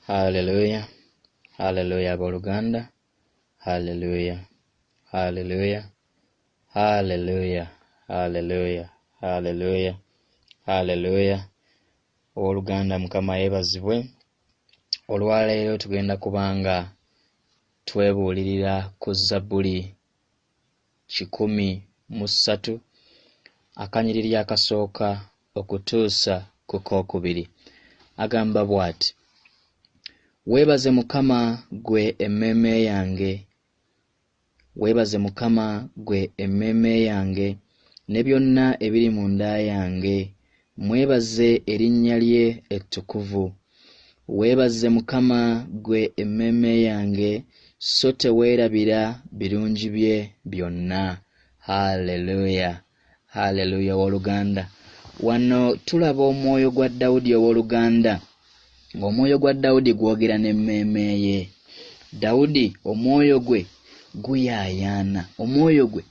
Hallelujah. Hallelujah abooluganda. Hallelujah. Hallelujah. Hallelujah. Hallelujah. Hallelujah. Hallelujah. Owooluganda Mukama yeebazibwe. Olwaleero tugenda kubanga twebuulirira ku Zabbuli 103 akanyiriri akasooka okutuusa ku kookubiri. Agamba bw'ati: weebaze Mukama gwe emmeeme yange, weebaze Mukama gwe emmeeme yange ne byonna ebiri munda yange, mwebaze erinnya lye ettukuvu. Weebaze Mukama gwe emmeeme yange, so teweerabira birungi bye byonna. Haleluya. Haleluya owooluganda. Wano tulaba omwoyo gwa Dawudi owooluganda, ng'omwoyo gwa Dawudi gwogera n'emmeeme ye. Dawudi omwoyo gwe guyaayaana, omwoyo gwe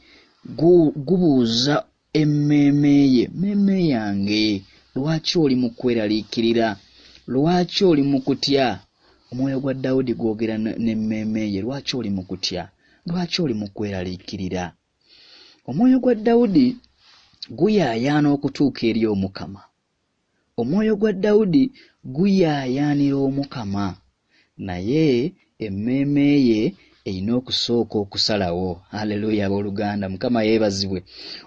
gubuuza emmeeme ye, mmeeme yange, lwaki oli mu kweraliikirira? Lwaki oli mu kutya? Omwoyo gwa Dawudi gwogera n'emmeeme ye, lwaki oli mu kutya? Lwaki oli mu kweraliikirira? Omwoyo gwa Dawudi guyaayaana okutuuka eri Omukama. Omwoyo gwa Dawudi guyaayaanira Omukama, naye emmeeme ye erina okusooka okusalawo. Haleluya abooluganda, Mukama yeebazibwe.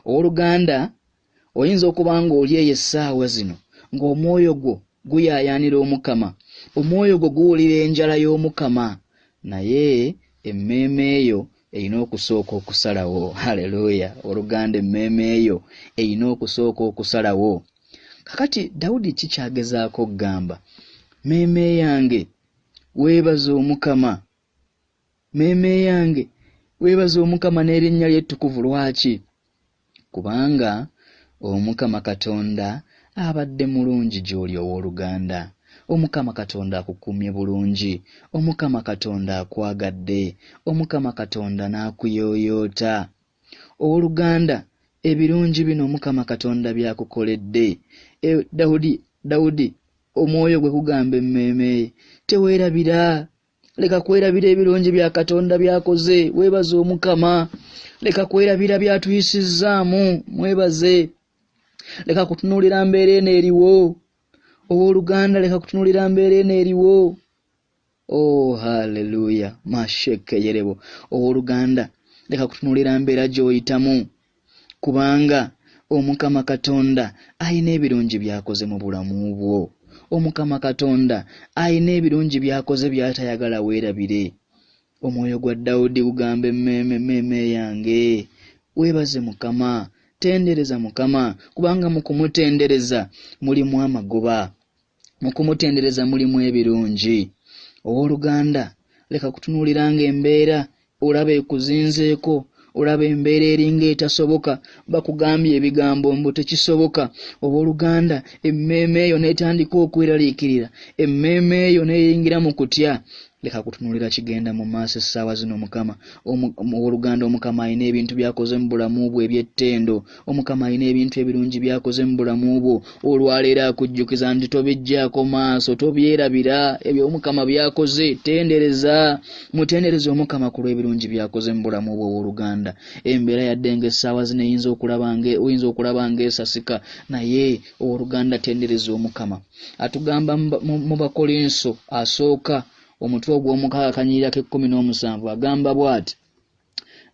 Owooluganda, oyinza okuba nga oli eyo essaawa zino ng'omwoyo gwo guyaayaanira Omukama, omwoyo gwo guwulira enjala y'Omukama, naye emmeeme eyo erina okusooka okusalawo. Haleluya oluganda, emmeeme eyo erina okusooka okusalawo. Kakati Dawudi kikyagezaako okugamba, mmeeme yange weebaze Omukama, mmeeme yange weebaze Omukama n'erinnya lye ettukuvu. Lwaki? Kubanga Omukama Katonda abadde mulungi gy'oli owooluganda. Omukama Katonda akukumye bulungi, Omukama Katonda akwagadde, Omukama Katonda n'akuyooyoota. Owooluganda, ebirungi bino Omukama Katonda byakukoledde. Dawudi omwoyo gwe kugamba emmeeme, teweerabira, leka kwerabira ebirungi bya Katonda byakoze, weebaze Omukama. Leka kwerabira byatuyisizzaamu, mwebaze. Leka kutunuulira mbeera eno eriwo. Owooluganda, leka kutunuulira mbeera eno eriwo. Oh, haleluya, masheke yerebo. Owooluganda, leka kutunuulira mbeera gy'oyitamu, kubanga Omukama Katonda ayina ebirungi byakoze mu bulamu bwo. Omukama Katonda ayina ebirungi byakoze by'atayagala weerabire. Omwoyo gwa Dawudi gugamba emmeeme yange, weebaze Mukama, tendereza Mukama, kubanga mu kumutendereza mulimu amagoba, mu kumutendereza mulimu ebirungi. Owooluganda, leka kutunuuliranga embeera olaba ekuzinzeeko, olaba embeera eringa etasoboka, bakugambye ebigambo mbu tekisoboka. Owooluganda, emmeeme eyo n'etandika okweraliikirira, emmeeme eyo n'eyingira mu kutya. Leka kutunuulira kigenda mu maaso essaawa zino Mukama. Owooluganda, Omukama ayina ebintu byakoze mu bulamu bwo eby'ettendo. Omukama ayina ebintu ebirungi byakoze mu bulamu bwo. Olwaleero akujjukiza nti tobijjaako maaso, tobyerabira ebyo Omukama byakoze. Tendereza, mutendereze Omukama ku lw'ebirungi byakoze mu bulamu bwo owooluganda. Embeera yadde ng'essaawa zino oyinza okulaba ng'esasika, naye owooluganda, tendereza Omukama. Atugamba mu Bakolinso asooka omutwe ogw'omukaaga akanyiriri ak'17 agamba bw'ati: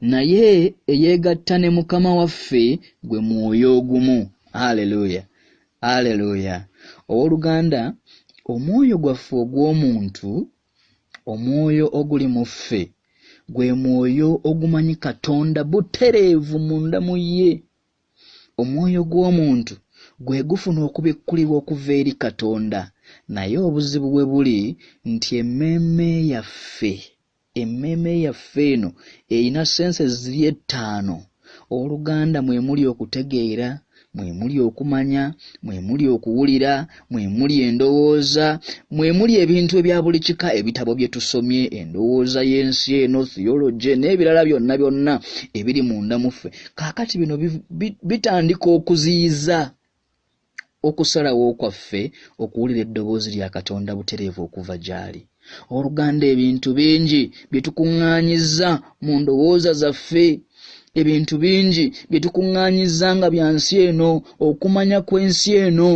naye eyeegatta ne Mukama waffe gwe mwoyo ogumu. Haleluya, haleluya. Owooluganda, omwoyo gwaffe ogw'omuntu, omwoyo oguli mu ffe, gwe mwoyo ogumanyi Katonda butereevu munda mu ye. Omwoyo gw'omuntu gwe gufuna okubikkulibwa okuva eri Katonda, naye obuzibu bwe buli nti emmeeme yaffe eno erina sense ziri 5. Owooluganda, mwe muli okutegeera, mwe muli okumanya, mwe muli okuwulira, mwe muli endowooza, mwe muli ebintu ebya buli kika, ebitabo bye tusomye, endowooza y'ensi eno, theology n'ebirala byonna ebiri munda mu ffe. Kaakati bino bitandika okuziyiza okusalawo kwaffe okuwulira eddoboozi lya Katonda butereevu okuva gy'ali. Oluganda ebintu bingi bye tukuŋŋaanyizza mu ndowooza zaffe, ebintu bingi bye tukuŋŋaanyizza nga bya nsi eno, okumanya kw'ensi eno.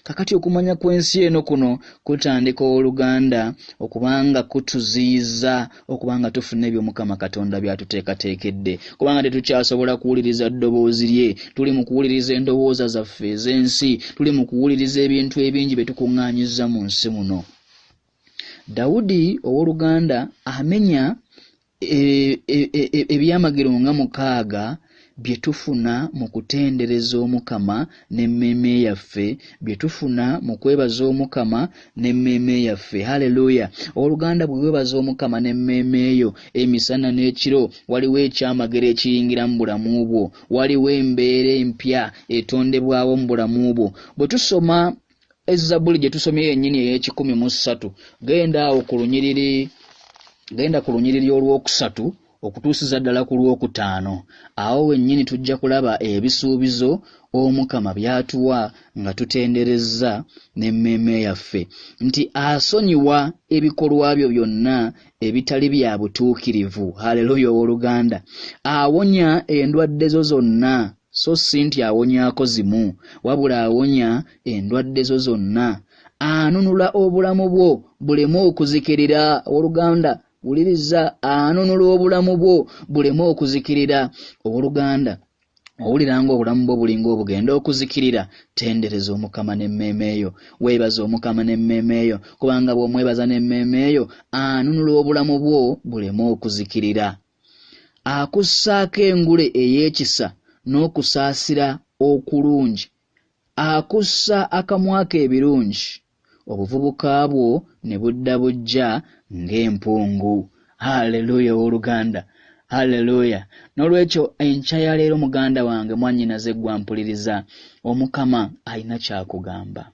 Kakati okumanya kw'ensi eno kuno kutandika Oluganda okubanga kutuziyiza okubanga tufuna ebyo Mukama Katonda byatuteekateekedde, kubanga tetukyasobola kuwuliriza ddoboozi lye, tuli mu kuwuliriza endowooza zaffe ez'ensi, tuli mu kuwuliriza ebintu ebingi bye tukuŋŋaanyizza mu nsi muno. Dawudi ow'Oluganda amenya ebyamagero nga 6 bye tufuna mu kutendereza Omukama n'emmeeme yaffe, bye tufuna mu kwebaza Omukama n'emmeeme yaffe. Haleluya! Oluganda bwe webaza Omukama n'emmeeme yo emisana n'ekiro, waliwo ekyamagero ekiyingira mu bulamu bwo, waliwo embeera empya etondebwawo mu bulamu bwo. Bwe tusoma Ezzabuli gye tusomye yennyini ey'Ekikumi genda awo ku lunyiriri olwokusatu okutuusiza ddala ku lwokutaano. Awo wennyini tujja kulaba ebisuubizo Omukama byatuwa nga tutenderezza n'emmeeme yaffe, nti asonyiwa ebikolwa byo byonna ebitali bya butuukirivu. Haleluya ow'Oluganda. Awonya endwadde zo zonna, so si nti awonyaako zimu, wabula awonya endwadde zo zonna. Anunula obulamu bwo buleme okuzikirira. Oluganda wuliriza, anunula obulamu bwo buleme okuzikirira. Oluganda owuliranga obulamu bwo bulinga obugenda okuzikirira, tendereza Omukama n'emmeeme yo, weebaza Omukama n'emmeeme yo, kubanga bw'omwebaza n'emmeeme yo anunula obulamu bwo buleme okuzikirira. Akussaako engule ey'ekisa n'okusaasira okulungi, akussa akamwa ke ebirungi, obuvubuka bwo ne budda bujja ng'empungu. Haleluya Oluganda, haleluya. N'olwekyo enkya ya leero muganda wange mwannyinaze gwa mpuliriza, Omukama alina kyakugamba.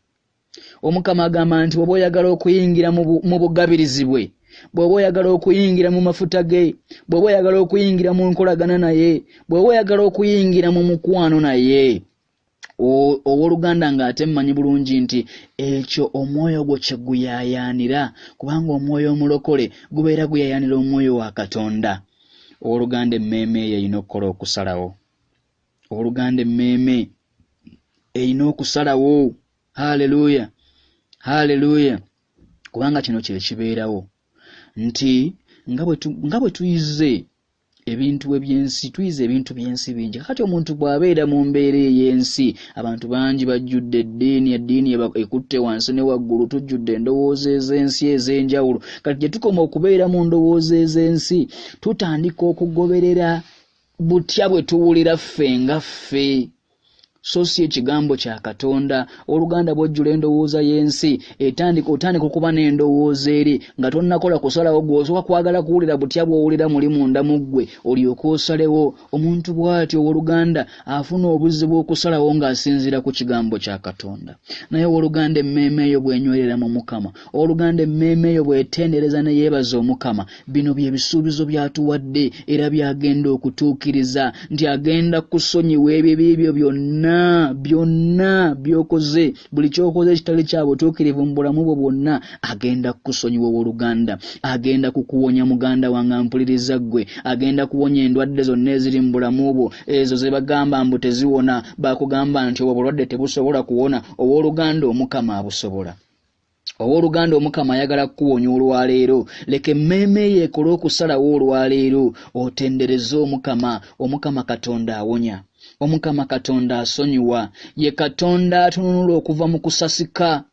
Omukama agamba nti bw'oba oyagala okuyingira mu bugabirizi bwe, bw'oba oyagala okuyingira mu mafuta ge, bw'oba oyagala okuyingira mu nkolagana naye, bw'oba oyagala okuyingira mu mukwano naye, ow'Oluganda ng'ate mmanyi bulungi nti ekyo omwoyo gwo kye guyaayaanira, kubanga omwoyo omulokole gubeera guyaayaanira omwoyo wa Katonda. Ow'Oluganda emmeeme eyo erina okukola okusalawo. Ow'Oluganda emmeeme erina okusalawo. Haleluya, haleluya. Kubanga kino kye kibeerawo nti nga bwe tuyize ebintu eby'ensi, tuyize ebintu by'ensi bingi. Kati omuntu bw'abeera mu mbeera ey'ensi, abantu bangi bajjudde eddiini ekutte wansi ne waggulu, tujjudde endowooza ez'ensi ez'enjawulo. Kati gye tukoma okubeera mu ndowooza ez'ensi, tutandika okugoberera butya bwe tuwulira ffe nga ffe, so si ekigambo kya Katonda. Oluganda bw'ojjula endowooza y'ensi, otandika okuba n'endowooza eri nga tonnakola kusalawo, gw'osooka kwagala kuwulira butya bw'owulira muli munda mu ggwe, olyoke osalewo. Omuntu bw'atyo Oluganda afuna obuzzi bw'okusalawo ng'asinziira ku kigambo kya Katonda. Naye Oluganda emmeeme eyo bw'enywerera mu Mukama, Oluganda emmeeme eyo bw'etendereza ne yeebaza Omukama, bino bye bisuubizo by'atuwadde era by'agenda okutuukiriza, nti agenda kusonyiwa ebibi byo byonna by'okoze, buli ky'okoze ekitali kya butuukirivu mu bulamu bwo bwonna agenda kukusonyiwa. Oluganda agenda kukuwonya muganda wange ampuliriza ggwe, agenda kuwonya endwadde zonna eziri mu bulamu bwo, ezo ze bagamba mbu teziwona, bakugamba nti obwo bulwadde tebusobola kuwona. Ow'Oluganda Omukama abusobola. Ow'Oluganda Omukama ayagala kukuwonya olwaleero. Leka emmeeme ye ekole okusalawo olwaleero, otendereze Omukama. Omukama Katonda awonya, Omukama Katonda asonyiwa, ye Katonda atununula okuva mu kusasika.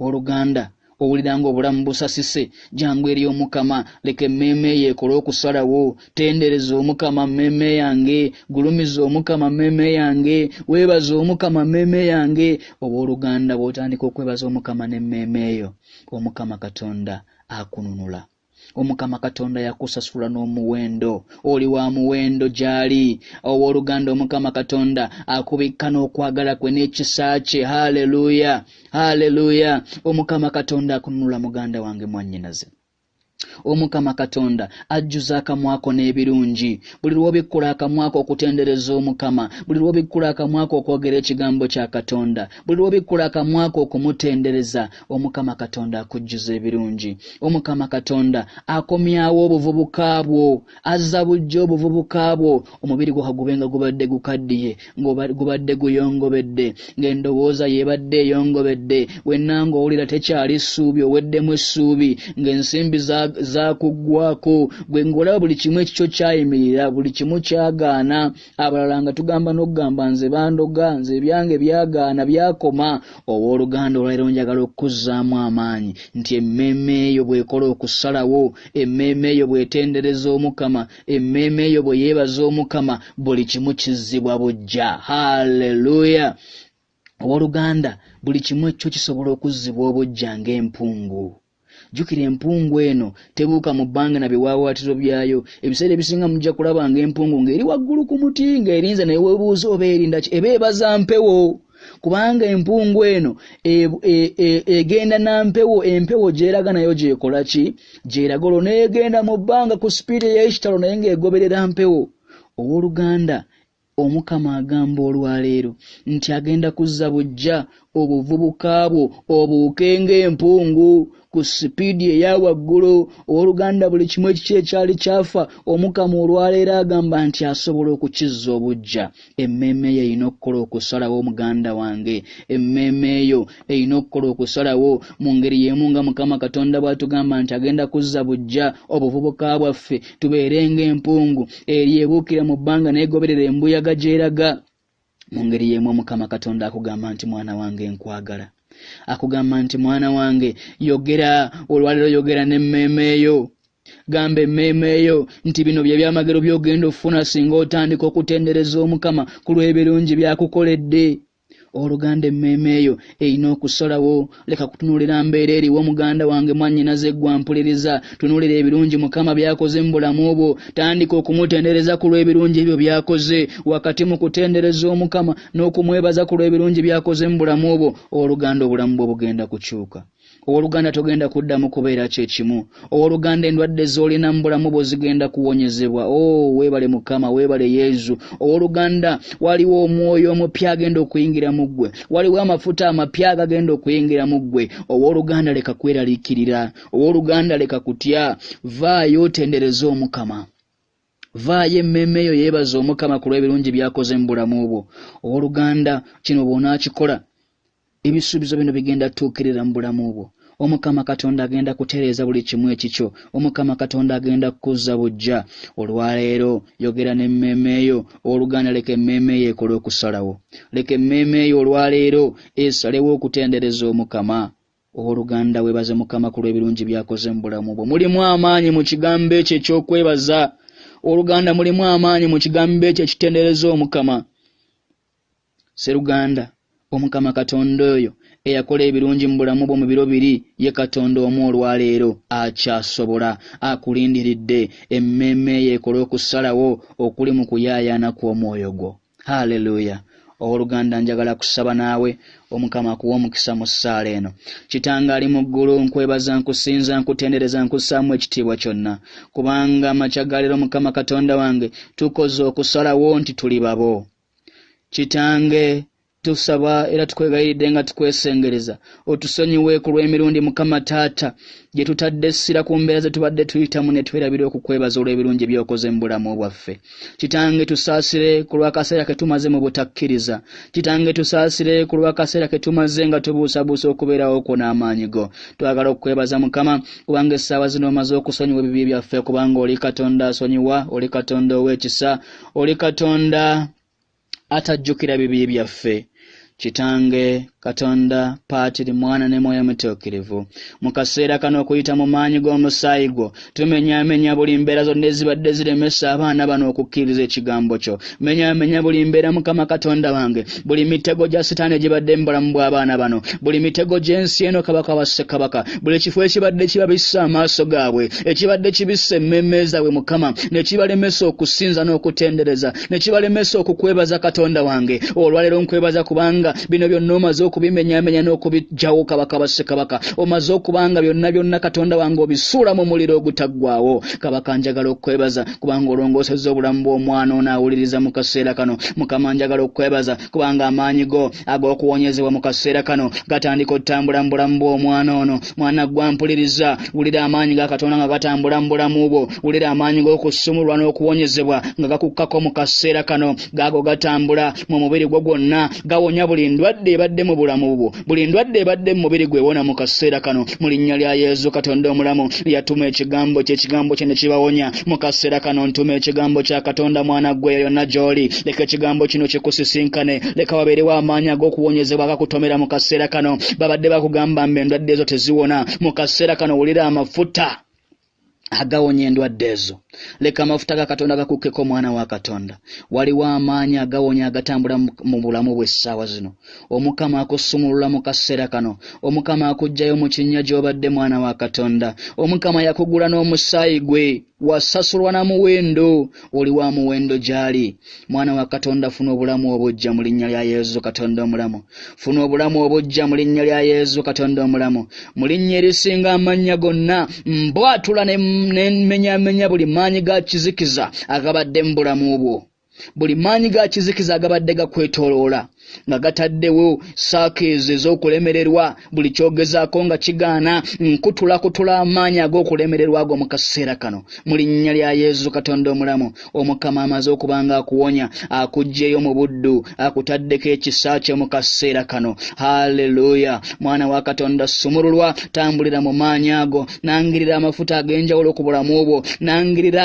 Oluganda owuliranga obulamu busasise, jangu eri Omukama, leka emmeeme ye ekole okusalawo. Tendereza Omukama mmeeme yange, gulumiza Omukama mmeeme yange, weebaza Omukama mmeeme yange. Oluganda bw'otandika okwebaza Omukama n'emmeeme eyo, Omukama Katonda akununula. Omukama Katonda yakusasula n'omuwendo, oli wa muwendo gy'ali. Oluganda Omukama Katonda akubikka n'okwagala kwe n'ekisa kye. Haleluya, haleluya. Omukama Katonda akununula muganda wange mwannyinaze. omukama katonda ajjuza akamwako n'ebirungi buli lw'obikkula akamwako okutendereza omukama buli lw'obikkula akamwako okwogera ekigambo kya katonda buli lw'obikkula akamwako okumutendereza omukama katonda akujjuza ebirungi omukama katonda akomyawo obuvubuka bwo azza bujja obuvubuka bwo omubiri gwo kagubenga gubadde gukaddiye gubadde guyongobedde ng'endowooza yebadde eyongobedde wenna ng'owulira tekyali ssuubi oweddemu essuubi ng'ensimbi zakuggwako gwe ng'olaba buli kimu ekikyo kyayimirira buli kimu kyagaana abalala nga tugamba n'okugamba nze bandoga nze ebyange byagaana byakoma owooluganda olwaleero njagala okuzzaamu amaanyi nti emmeeme eyo bw'ekola okusalawo emmeeme eyo bw'etendereza omukama emmeeme eyo bwe yeebaza omukama buli kimu kizzibwa bujja haleluya owooluganda buli kimu ekyo kisobola okuzzibwa obujja ng'empungu jukira empungu eno tebuuka mu bbanga na biwaawatiro byayo ebiseera ebisinga mujja kulaba ng'empungu ng'eri waggulu ku muti ng'erinze naye weebuuza oba erinda ki eba ebaza mpewo kubanga empungu eno egenda na mpewo empewo gyeraga nayo gyekola ki gyeraga olwo n'egenda mu bbanga ku sipiidi ey'ekitalo naye ng'egoberera mpewo owooluganda omukama agamba olwaleero nti agenda kuzza bujja obuvubuka bwo obuuke ng'empungu ku sipiidi eya waggulu owooluganda buli kimu ekiki ekyali kyafa omukama olwaleero agamba nti asobola okukizza obujja emmeeme eyo erina okukola okusalawo muganda wange emmeeme eyo erina okukola okusalawo mu ngeri y'emu nga mukama katonda bw'atugamba nti agenda kuzza bujja obuvubuka bwaffe tubeere ng'empungu eri ebuukira mu bbanga n'egoberera embuyaga gy'eraga mu ngeri y'emu mukama katonda akugamba nti mwana wange nkwagala akugamba nti mwana wange yogera olwaleero yogera n'emmeeme eyo gamba emmeeme eyo nti bino bye byamagero by'ogenda ofuna singa otandika okutendereza omukama ku lw'ebirungi byakukoledde oluganda emmeeme eyo erina okusalawo leka kutunuulira mbeera eriwo muganda wange mwannyinaze eggwa mpuliriza tunuulira ebirungi mukama byakoze mu bulamu bwo tandika okumutendereza ku lw'ebirungi ebyo byakoze wakati mu kutendereza omukama n'okumwebaza ku lw'ebirungi byakoze mu bulamu bwo oluganda obulamu bwo bugenda kukyuka owooluganda togenda kuddamu kubeera kyekimu owooluganda endwadde z'olina mu bulamu bwo zigenda kuwonyezebwa weebale mukama weebale yezu owooluganda waliwo omwoyo omupya agenda okuyingira mu ggwe waliwo amafuta amapya agagenda okuyingira mu ggwe owooluganda leka kweraliikirira owooluganda leka kutya vaayo otendereza omukama vaayo emmeeme eyo yeebaza omukama ku lw'ebirungi byakoze mu bulamu bwo owooluganda kino bw'onaakikola ebisuubizo bino bigenda tuukirira mu bulamu bwo omukama katonda agenda kutereeza buli kimu ekikyo omukama katonda agenda kukuzza bujja olwaleero yogera n'emmeeme eyo oluganda leka emmeeme eyo ekole okusalawo leka emmeeme eyo olwaleero esalewo okutendereza omukama oluganda weebaze mukama ku lw'ebirungi byakoze mu bulamu bwo mulimu amaanyi mu kigambo ekyo eky'okwebaza oluganda mulimu amaanyi mu kigambo ekyo ekitendereza omukama seruganda omukama katonda oyo eyakola ebirungi mu bulamu bwo mu biro biri ye katonda omu olwaleero akyasobola akulindiridde emmeeme eyo ekole okusalawo okuli mu kuyaayaana kw'omwoyo gwo haleluya owooluganda njagala kusaba naawe omukama akuwa omukisa mu ssaala eno kitange ali mu ggulu nkwebaza nkusinza nkutendereza nkussaamu ekitiibwa kyonna kubanga amakya ga leero mukama katonda wange tukoze okusalawo nti tuli babo kitange tusaba era tukwegayiridde nga tukwesengereza otusonyiwe ku lw'emirundi mukama taata gye tutadde essira ku mbeera ze tubadde tuyitamu ne twerabira okukwebaza olw'ebirungi by'okoze mu bulamu bwaffe kitange tusaasire ku lw'akaseera ke tumaze mu butakkiriza kitange tusaasire ku lw'akaseera ke tumaze nga tubuusabuusa okubeerawo kwo n'amaanyi go twagala okukwebaza mukama kubanga essaawa zino omaze okusonyiwa ebibi byaffe kubanga oli katonda asonyiwa oli katonda ow'ekisa oli katonda atajjukira bibi byaffe kitange katonda paatiri mwana ne mwoyo mutuukirivu mu kaseera kano okuyita mu maanyi g'omusaayi gwo tumenyaamenya buli mbeera zonna ezibadde ziremesa abaana bano okukkiriza ekigambo kyo menyaamenya buli mbeera mukama katonda wange buli mitego gya sitaani egibadde mu bulamu bw'abaana bano buli mitego gy'ensi eno kabaka wa ssekabaka buli kifo ekibadde kibabissa amaaso gaabwe ekibadde kibissa emmeeme zaabwe mukama ne kibalemesa okusinza n'okutendereza ne kibalemesa okukwebaza katonda wange olwaleero nkwebaza kubanga kubanga bino byonna omaze okubimenyamenya n'okubijjawo kabaka bassekabaka omaze okubanga byonna Katonda wange obisuula mu muliro ogutaggwaawo kabaka njagala okwebaza kubanga olongoosezza obulamu bw'omwana ono awuliriza mu kaseera kano Mukama njagala okwebaza kubanga amaanyi go ag'okuwonyezebwa mu kaseera kano gatandika otambula mu bulamu bw'omwana ono mwana gwampuliriza wulira amaanyi ga Katonda nga gatambula mu bulamu bwo wulira amaanyi g'okusumululwa n'okuwonyezebwa nga gakukkako mu kaseera kano gaago gatambula mu mubiri gwo gwonna gawonya buli ndwadde ebadde mu bulamu bwo buli ndwadde ebadde mu mubiri gwe wona mu kaseera kano mu linnya lya Yesu Katonda omulamu yatuma ekigambo kye ne kibawonya mu kaseera kano ntuma ekigambo kya Katonda mwana gwe yonna gy'oli leka ekigambo kino kikusisinkane leka wabeerewo amaanyi ag'okuwonyezebwa gakutomera mu kaseera kano babadde bakugamba mbe endwadde ezo teziwona mu kaseera kano wulira amafuta agawonya endwadde ezo leka amafuta ga Katonda gakukkeko mwana wa Katonda waliwo amaanyi agawonya agatambula mu bulamu bw'essaawa zino Omukama akusumulula mu kaseera kano Omukama akuggyayo mu kinnya gy'obadde mwana wa Katonda Omukama yakugula n'omusaayi gwe wasasulwa na muwendo oli wa muwendo gyali mwana wa Katonda funa obulamu obujja mu linnya lya Yesu Katonda omulamu funa obulamu obujja mu linnya lya Yesu Katonda omulamu mu linnya erisinga amannya gonna mbwatula n'emmenyamenya buli maanyi ga kizikiza agabadde mu bulamu bwo buli maanyi ga kizikiza agabadde gakwetooloola nga gataddewo saakeezi ez'okulemererwa buli kyogezaako nga kigaana nkutula amaanyi ag'okulemererwa ago mu kaseera kano mu linnya lya Yesu Katonda omulamu Omukama amaze okubanga akuwonya akuggyeyo mu buddu akutaddeko ekisa kye mu kaseera kano haleluya mwana wa Katonda sumululwa tambulira mu maanyi ago nangirira amafuta ag'enjawulo ku bulamu bwo nangirira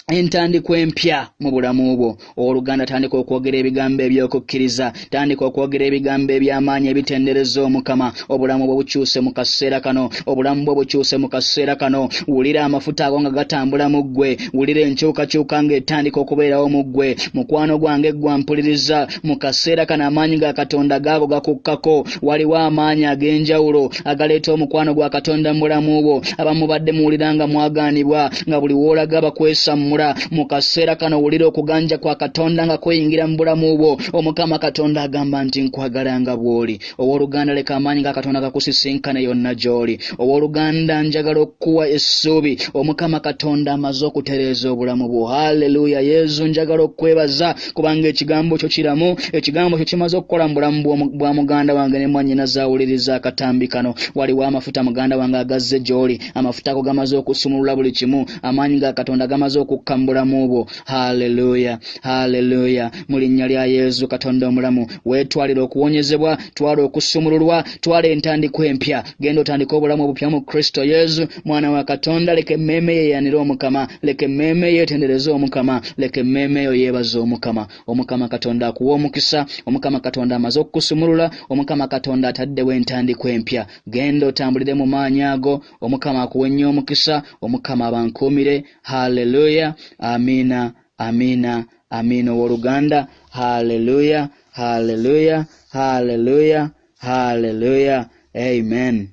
entandiko empya mu bulamu bwo oluganda tandika okwogera ebigambo eby'okukkiriza tandika okwogera ebigambo eby'amaanyi ebitendereza Omukama obulamu bwo bukyuse mu kaseera kano obulamu bwo bukyuse mu kaseera kano wulira amafuta ago nga gatambula mu ggwe wulira enkyukakyuka ng'etandika okubeerawo mu ggwe mukwano gwange gwampuliriza mu kaseera kano amaanyi ga Katonda gaago gakukkako waliwo amaanyi ag'enjawulo agaleeta omukwano gwa Katonda mu bulamu bwo abamu badde muwulira nga mwagaanibwa nga buli woolaga bakwesamula mu kaseera kano wulira okuganja kwa Katonda nga kweyingira mu bulamu bwo Omukama Katonda agamba nti nkwagala nga bw'oli owooluganda leka amaanyi ga Katonda gakusisinkane yonna gy'oli owooluganda njagala okukuwa essuubi Omukama Katonda amaze okutereeza obulamu bwo haleluya Yesu njagala okwebaza kubanga ekigambo kyo kiramu ekigambo kyo kimaze okukola mu bulamu bwa muganda wange ne mwannyina zaawuliriza akatambi kano waliwo amafuta muganda wange agazze gy'oli amafuta ago gamaze okusumulula buli kimu amaanyi ga Katonda gamaze okukambulamu bwo haleluya haleluya mu linnya lya Yesu Katonda omulamu weetwalira okuwonyezebwa twala okusumululwa twala entandiko empya genda otandika obulamu obupya mu Kristo Yesu mwana wa Katonda leka emmeeme yeeyanire Omukama leka emmeeme yeetendereze Omukama leka emmeeme yo yeebaze Omukama Omukama Katonda akuwa omukisa Omukama Katonda amaze okukusumulula Omukama Katonda ataddewo entandiko empya genda otambulire mu maanyi ago Omukama akuwe nnyo omukisa Omukama abankuumire haleluya amina amina amina owooluganda haleluya haleluya haleluya haleluya amen.